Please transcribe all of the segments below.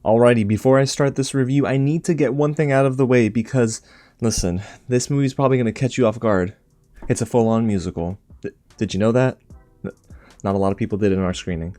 Alrighty, before I start this review, I need to get one thing out of the way because, listen, this movie's probably going to catch you off guard. It's a full-on musical. Did you know that? Not a lot of people did in our screening.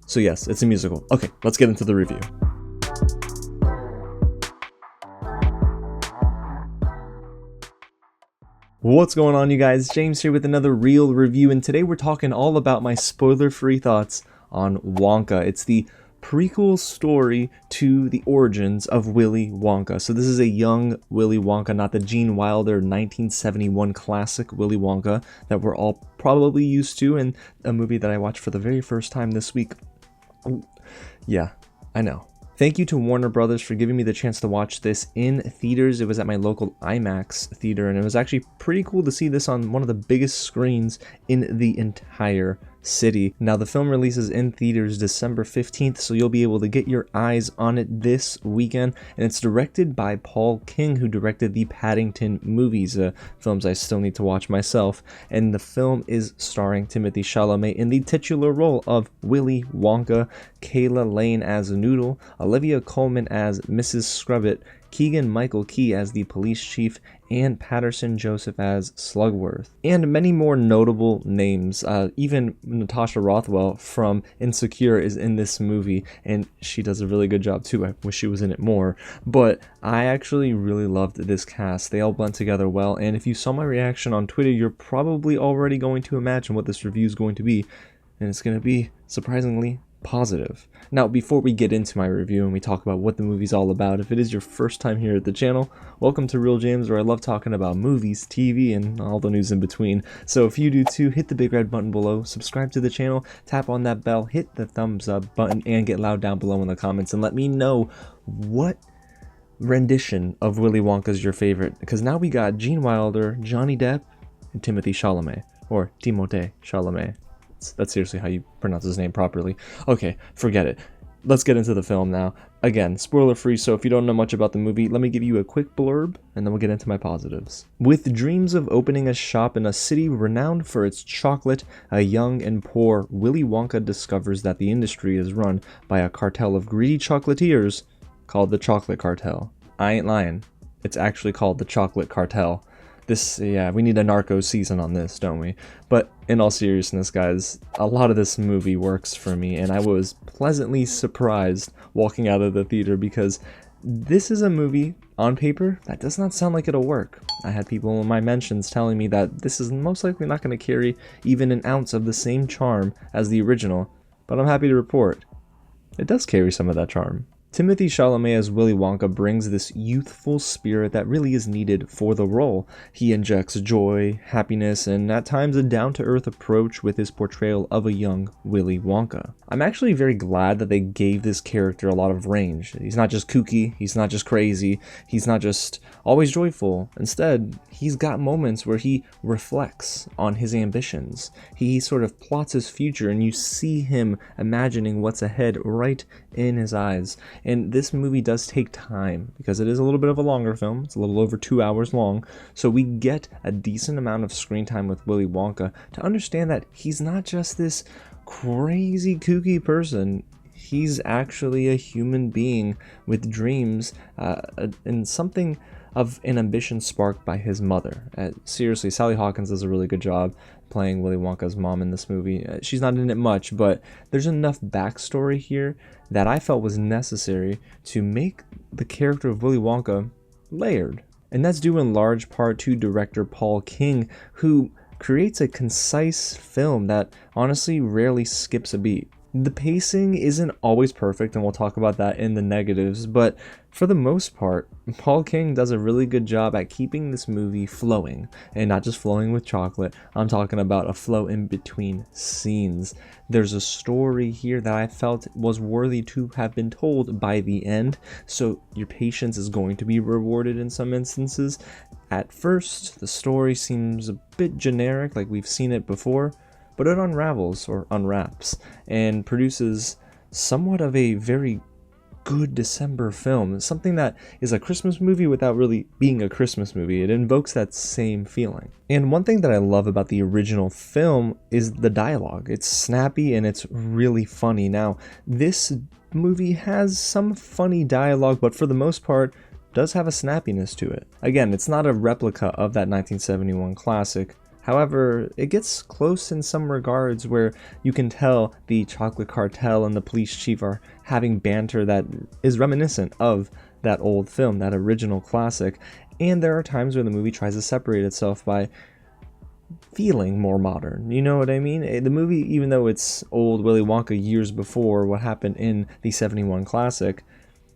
So yes, it's a musical. Okay, let's get into the review. What's going on, you guys? James here with another real review, and today we're talking all about my spoiler-free thoughts on Wonka. It's the prequel story to the origins of Willy Wonka. So this is a young Willy Wonka, not the Gene Wilder 1971 classic Willy Wonka that we're all probably used to, and a movie that I watched for the very first time this week. Yeah, I know. Thank you to Warner Brothers for giving me the chance to watch this in theaters. It was at my local IMAX theater, and it was actually pretty cool to see this on one of the biggest screens in the entire city. Now, the film releases in theaters December 15th, so you'll be able to get your eyes on it this weekend, and it's directed by Paul King, who directed the Paddington movies, films I still need to watch myself, and the film is starring Timothée Chalamet in the titular role of Willy Wonka, Kayla Lane as Noodle, Olivia Colman as Mrs. Scrubbit, Keegan-Michael Key as the police chief, and Patterson Joseph as Slugworth. And many more notable names. Even Natasha Rothwell from Insecure is in this movie, and she does a really good job too. I wish she was in it more. But I actually really loved this cast. They all blend together well, and if you saw my reaction on Twitter, you're probably already going to imagine what this review is going to be, and it's going to be surprisingly positive. Now, before we get into my review and we talk about what the movie's all about, if it is your first time here at the channel, welcome to Real James, where I love talking about movies, TV, and all the news in between. So if you do too, hit the big red button below, subscribe to the channel, tap on that bell, hit the thumbs up button, and get loud down below in the comments and let me know what rendition of Willy Wonka is your favorite, because now we got Gene Wilder, Johnny Depp, and Timothée Chalamet, or Timothée Chalamet. That's seriously how you pronounce his name properly. Okay, forget it. Let's get into the film now. Again, spoiler free, so if you don't know much about the movie, let me give you a quick blurb, and then we'll get into my positives. With dreams of opening a shop in a city renowned for its chocolate, a young and poor Willy Wonka discovers that the industry is run by a cartel of greedy chocolatiers called the Chocolate Cartel. I ain't lying. It's actually called the Chocolate Cartel. We need a Narcos season on this, don't we? But in all seriousness, guys, a lot of this movie works for me, and I was pleasantly surprised walking out of the theater because this is a movie, on paper, that does not sound like it'll work. I had people in my mentions telling me that this is most likely not going to carry even an ounce of the same charm as the original, but I'm happy to report it does carry some of that charm. Timothée Chalamet as Willy Wonka brings this youthful spirit that really is needed for the role. He injects joy, happiness, and at times a down-to-earth approach with his portrayal of a young Willy Wonka. I'm actually very glad that they gave this character a lot of range. He's not just kooky, he's not just crazy, he's not just always joyful. Instead, he's got moments where he reflects on his ambitions. He sort of plots his future, and you see him imagining what's ahead right in his eyes. And this movie does take time because it is a little bit of a longer film. It's a little over 2 hours long. So we get a decent amount of screen time with Willy Wonka to understand that he's not just this crazy kooky person. He's actually a human being with dreams and something of an ambition sparked by his mother. Seriously, Sally Hawkins does a really good job playing Willy Wonka's mom in this movie. She's not in it much, but there's enough backstory here that I felt was necessary to make the character of Willy Wonka layered. And that's due in large part to director Paul King, who creates a concise film that honestly rarely skips a beat. The pacing isn't always perfect, and we'll talk about that in the negatives, but for the most part, Paul King does a really good job at keeping this movie flowing, and not just flowing with chocolate. I'm talking about a flow in between scenes. There's a story here that I felt was worthy to have been told by the end, so your patience is going to be rewarded in some instances. At first, the story seems a bit generic, like we've seen it before, but it unravels or unwraps and produces somewhat of a very good December film, something that is a Christmas movie without really being a Christmas movie. It invokes that same feeling. And one thing that I love about the original film is the dialogue. It's snappy and it's really funny. Now, this movie has some funny dialogue, but for the most part, does have a snappiness to it. Again, it's not a replica of that 1971 classic. However, it gets close in some regards where you can tell the Chocolate Cartel and the police chief are having banter that is reminiscent of that old film, that original classic. And there are times where the movie tries to separate itself by feeling more modern. You know what I mean? The movie, even though it's old Willy Wonka years before what happened in the 71 classic,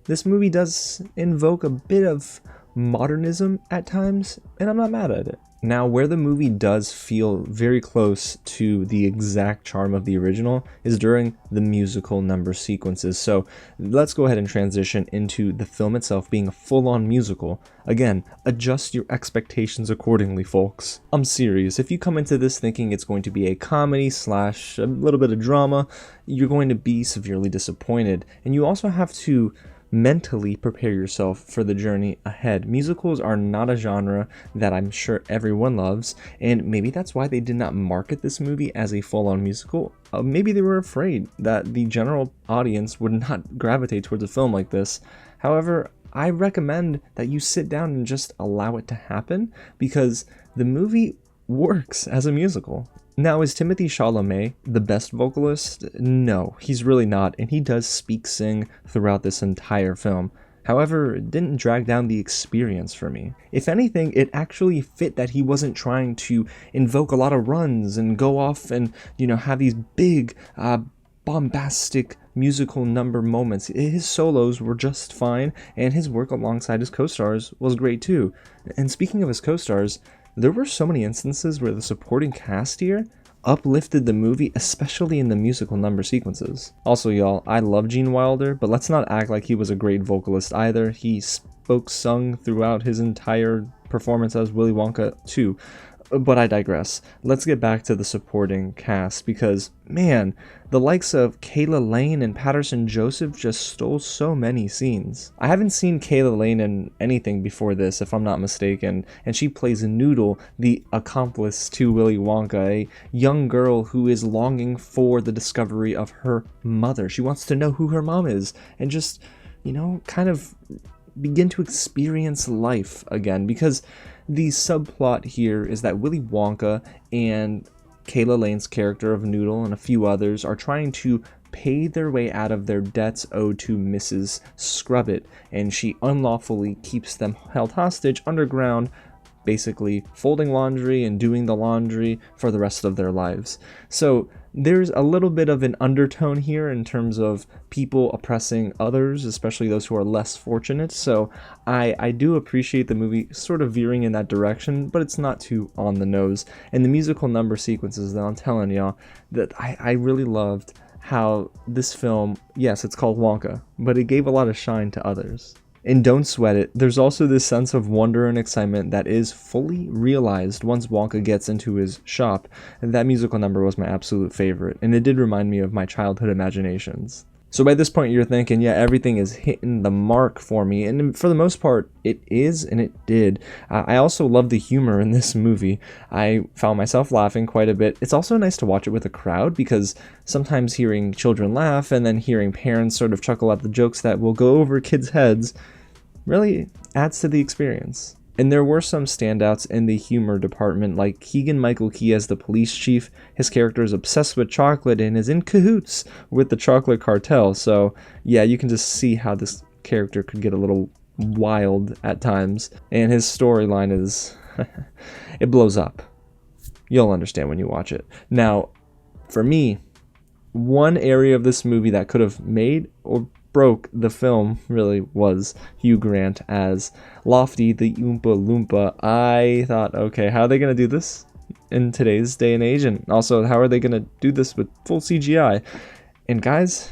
this movie does invoke a bit of modernism at times, and I'm not mad at it. Now, where the movie does feel very close to the exact charm of the original is during the musical number sequences. So let's go ahead and transition into the film itself being a full-on musical. Again, adjust your expectations accordingly, folks. I'm serious. If you come into this thinking it's going to be a comedy slash a little bit of drama, you're going to be severely disappointed. And you also have to mentally prepare yourself for the journey ahead. Musicals are not a genre that I'm sure everyone loves, and maybe that's why they did not market this movie as a full-on musical. Maybe they were afraid that the general audience would not gravitate towards a film like this. However, I recommend that you sit down and just allow it to happen, because the movie works as a musical. Now, is Timothée Chalamet the best vocalist? No, he's really not, and he does sing throughout this entire film. However, it didn't drag down the experience for me. If anything, it actually fit that he wasn't trying to invoke a lot of runs and go off and, have these big, bombastic musical number moments. His solos were just fine, and his work alongside his co-stars was great too. And speaking of his co-stars, there were so many instances where the supporting cast here uplifted the movie, especially in the musical number sequences. Also, y'all, I love Gene Wilder, but let's not act like he was a great vocalist either. He sung throughout his entire performance as Willy Wonka too. But I digress. Let's get back to the supporting cast, because, man, the likes of Kayla Lane and Patterson Joseph just stole so many scenes. I haven't seen Kayla Lane in anything before this, if I'm not mistaken, and she plays Noodle, the accomplice to Willy Wonka, a young girl who is longing for the discovery of her mother. She wants to know who her mom is, and just, kind of begin to experience life again, because the subplot here is that Willy Wonka and Kayla Lane's character of Noodle and a few others are trying to pay their way out of their debts owed to Mrs. Scrubbit, and she unlawfully keeps them held hostage underground, basically folding laundry and doing the laundry for the rest of their lives. So there's a little bit of an undertone here in terms of people oppressing others, especially those who are less fortunate. So I do appreciate the movie sort of veering in that direction, but it's not too on the nose. And the musical number sequences, though, I'm telling y'all, that I really loved how this film, yes, it's called Wonka, but it gave a lot of shine to others. And don't sweat it, there's also this sense of wonder and excitement that is fully realized once Wonka gets into his shop, and that musical number was my absolute favorite, and it did remind me of my childhood imaginations. So by this point you're thinking, yeah, everything is hitting the mark for me, and for the most part it is, and it did. I also love the humor in this movie. I found myself laughing quite a bit. It's also nice to watch it with a crowd, because sometimes hearing children laugh and then hearing parents sort of chuckle at the jokes that will go over kids' heads really adds to the experience. And there were some standouts in the humor department, like Keegan-Michael Key as the police chief. His character is obsessed with chocolate and is in cahoots with the Chocolate Cartel. So yeah, you can just see how this character could get a little wild at times. And his storyline is, it blows up. You'll understand when you watch it. Now, for me, one area of this movie that could have made or broke the film really was Hugh Grant as Lofty the Oompa Loompa. I thought, okay, how are they going to do this in today's day and age? And also, how are they going to do this with full CGI? And guys,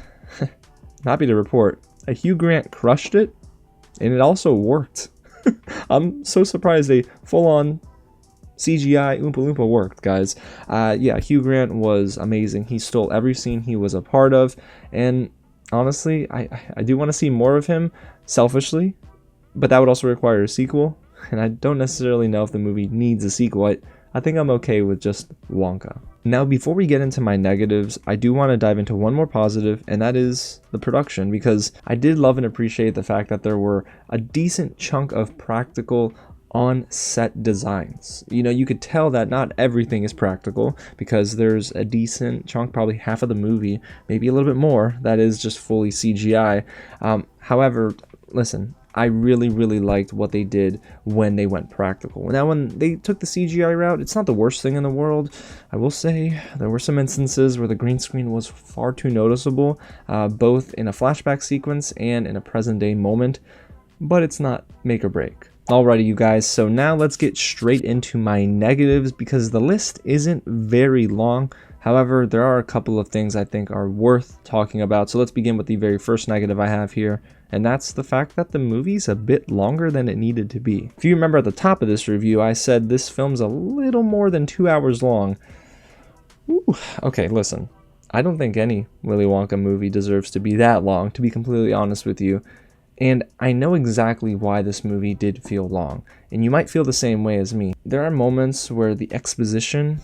happy to report, Hugh Grant crushed it, and it also worked. I'm so surprised a full-on CGI Oompa Loompa worked, guys. Yeah, Hugh Grant was amazing. He stole every scene he was a part of, and honestly, I do want to see more of him, selfishly, but that would also require a sequel, and I don't necessarily know if the movie needs a sequel. I think I'm okay with just Wonka. Now, before we get into my negatives, I do want to dive into one more positive, and that is the production, because I did love and appreciate the fact that there were a decent chunk of practical on-set designs. You know, you could tell that not everything is practical, because there's a decent chunk, probably half of the movie, maybe a little bit more, that is just fully CGI. However, listen, I really liked what they did when they went practical. Now, when they took the CGI route, it's not the worst thing in the world. I will say there were some instances where the green screen was far too noticeable, both in a flashback sequence and in a present day moment, but it's not make or break. Alrighty, you guys, so now let's get straight into my negatives, because the list isn't very long. However, there are a couple of things I think are worth talking about. So let's begin with the very first negative I have here, and that's the fact that the movie's a bit longer than it needed to be. If you remember at the top of this review, I said this film's a little more than 2 hours long. Ooh, okay, listen. I don't think any Willy Wonka movie deserves to be that long, to be completely honest with you. And I know exactly why this movie did feel long, and you might feel the same way as me. There are moments where the exposition,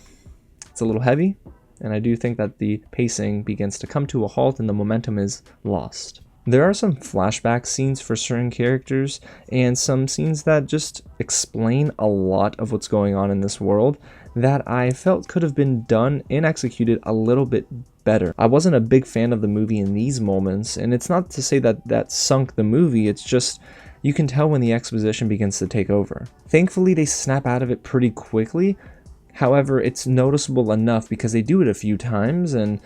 it's a little heavy, and I do think that the pacing begins to come to a halt and the momentum is lost. There are some flashback scenes for certain characters, and some scenes that just explain a lot of what's going on in this world that I felt could have been done and executed a little bit better. I wasn't a big fan of the movie in these moments, and it's not to say that that sunk the movie, it's just you can tell when the exposition begins to take over. Thankfully, they snap out of it pretty quickly. However, it's noticeable enough because they do it a few times, and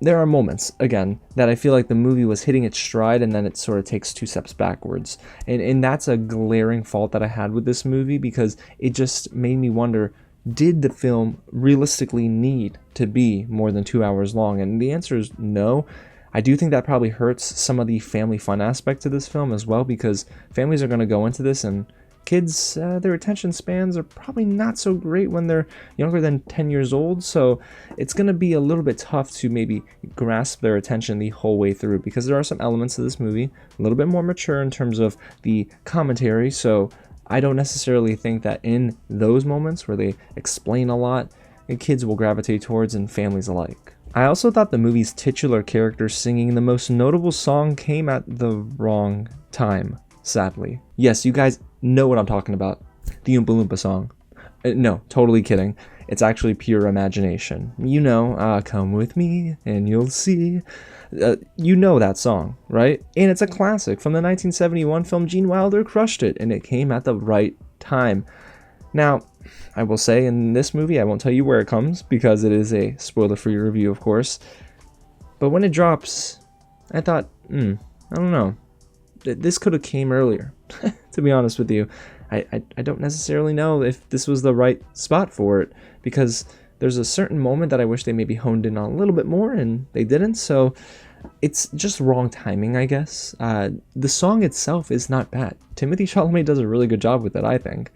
there are moments, again, that I feel like the movie was hitting its stride and then it sort of takes 2 steps backwards. And that's a glaring fault that I had with this movie, because it just made me wonder, did the film realistically need to be more than 2 hours long? And the answer is no. I do think that probably hurts some of the family fun aspect to this film as well, because families are going to go into this, and kids, their attention spans are probably not so great when they're younger than 10 years old, so it's going to be a little bit tough to maybe grasp their attention the whole way through, because there are some elements of this movie a little bit more mature in terms of the commentary, so I don't necessarily think that in those moments where they explain a lot, kids will gravitate towards, and families alike. I also thought the movie's titular character singing the most notable song came at the wrong time, sadly. Yes, you guys know what I'm talking about. The Oompa Loompa song. No, totally kidding. It's actually pure imagination. You know, come with me and you'll see. You know that song, right? And it's a classic from the 1971 film. Gene Wilder crushed it, and it came at the right time. Now, I will say in this movie, I won't tell you where it comes, because it is a spoiler-free review, of course. But when it drops, I thought, I don't know. This could have came earlier, to be honest with you. I don't necessarily know if this was the right spot for it, because there's a certain moment that I wish they maybe honed in on a little bit more, and they didn't, so it's just wrong timing, I guess. The song itself is not bad. Timothée Chalamet does a really good job with it, I think.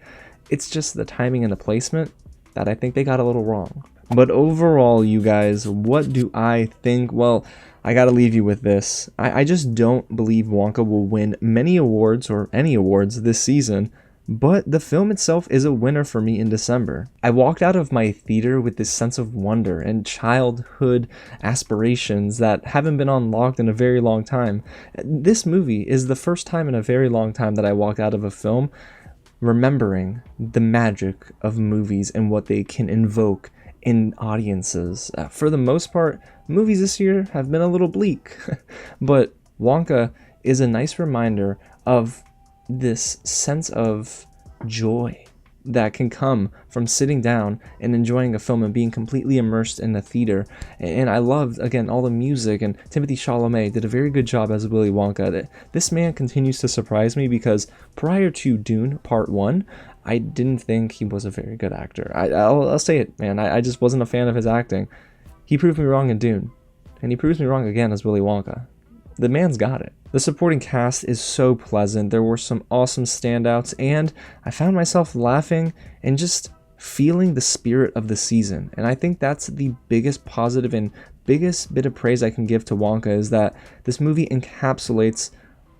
It's just the timing and the placement that I think they got a little wrong. But overall, you guys, what do I think? Well, I gotta leave you with this. I just don't believe Wonka will win many awards, or any awards, this season, but the film itself is a winner for me in December. I walked out of my theater with this sense of wonder and childhood aspirations that haven't been unlocked in a very long time. This movie is the first time in a very long time that I walked out of a film remembering the magic of movies and what they can invoke in audiences. For the most part, movies this year have been a little bleak, but Wonka is a nice reminder of this sense of joy that can come from sitting down and enjoying a film and being completely immersed in the theater. And I loved, again, all the music, and Timothée Chalamet did a very good job as Willy Wonka. This man continues to surprise me, because prior to Dune Part 1, I didn't think he was a very good actor. I'll say it, man. I just wasn't a fan of his acting. He proved me wrong in Dune, and he proves me wrong again as Willy Wonka. The man's got it. The supporting cast is so pleasant. There were some awesome standouts, and I found myself laughing and just feeling the spirit of the season. And I think that's the biggest positive and biggest bit of praise I can give to Wonka, is that this movie encapsulates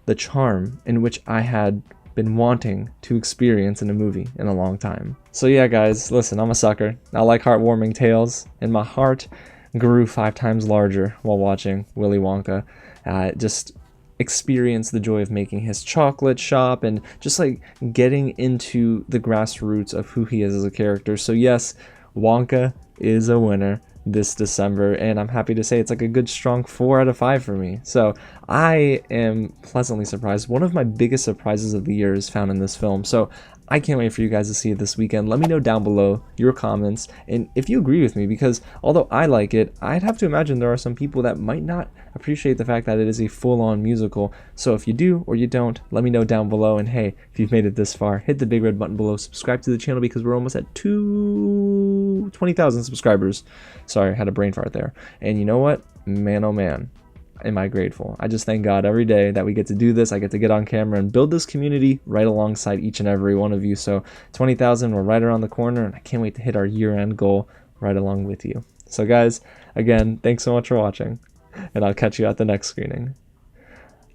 the charm in which I had been wanting to experience in a movie in a long time. So yeah, guys, listen, I'm a sucker. I like heartwarming tales, and my heart grew 5 times larger while watching Willy Wonka. Just experience the joy of making his chocolate shop and just like getting into the grassroots of who he is as a character. So yes, Wonka is a winner this December, and I'm happy to say it's like a good strong 4 out of 5 for me. So I am pleasantly surprised. One of my biggest surprises of the year is found in this film, so I can't wait for you guys to see it this weekend. Let me know down below your comments and if you agree with me, because although I like it, I'd have to imagine there are some people that might not appreciate the fact that it is a full-on musical. So if you do or you don't, let me know down below. And hey, if you've made it this far, hit the big red button below, subscribe to the channel, because we're almost at 20,000 subscribers. Sorry, I had a brain fart there. And you know what? Man, oh man, am I grateful. I just thank God every day that we get to do this. I get to get on camera and build this community right alongside each and every one of you. So 20,000, we're right around the corner, and I can't wait to hit our year-end goal right along with you. So guys, again, thanks so much for watching, and I'll catch you at the next screening.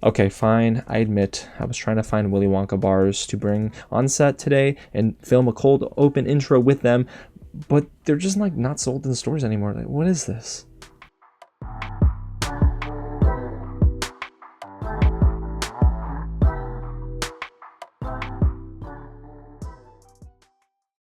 Okay, fine, I admit, I was trying to find Willy Wonka bars to bring on set today and film a cold open intro with them, but they're just like not sold in stores anymore. Like, what is this?